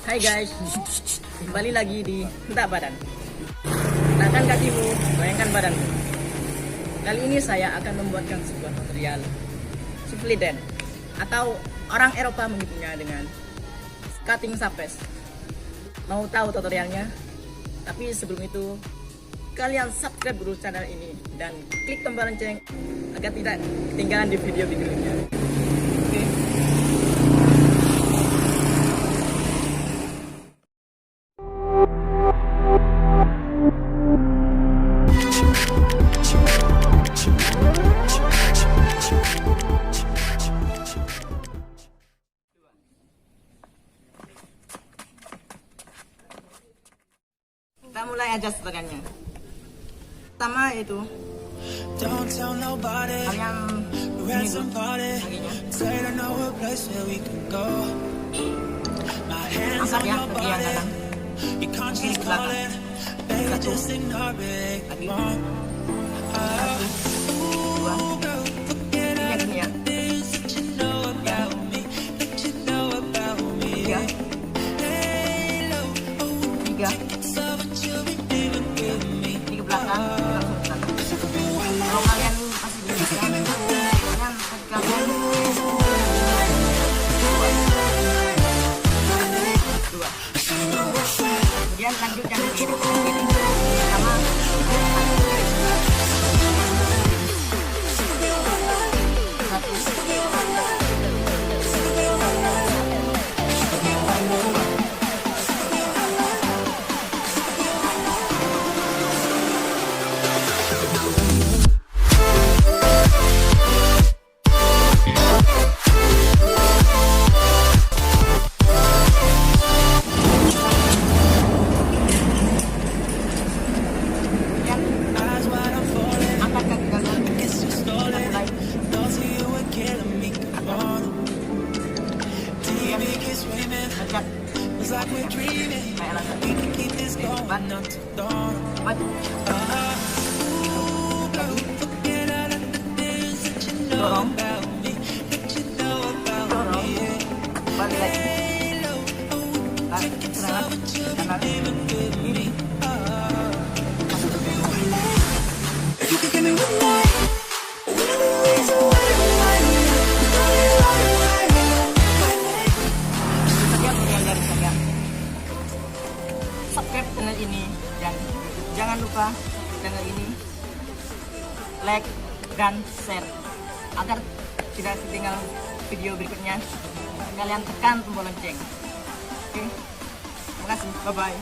Hai guys, kembali lagi di Hentak Badan. Gerakan kakimu, goyangkan badanmu. Kali ini saya akan membuatkan sebuah tutorial Sufliden, atau orang Eropa menyebutnya dengan cutting sapes. Mau tahu tutorialnya? Tapi sebelum itu, kalian subscribe dulu channel ini dan klik tombol lonceng agar tidak ketinggalan di video berikutnya. Oke. Kita mulai aja gerakannya. Pertama itu kalian ini dulu kakinya. Angkat ya kaki yang kanan, mungkin ke belakang. Satu, lagi, dua, ini gini ya. Tiga, ini ke belakang, langsung ke belakang. Kalau kalian masih bisa, kalian kaki kalian dua. Kemudian lanjut yang kiri, sama satu, dorong, balik lagi, serangan, kanan, kiri, masuk ke subscribe channel ini dan jangan lupa channel ini like dan share agar tidak ketinggalan video berikutnya. Kalian tekan tombol lonceng. Oke, terima kasih, bye bye.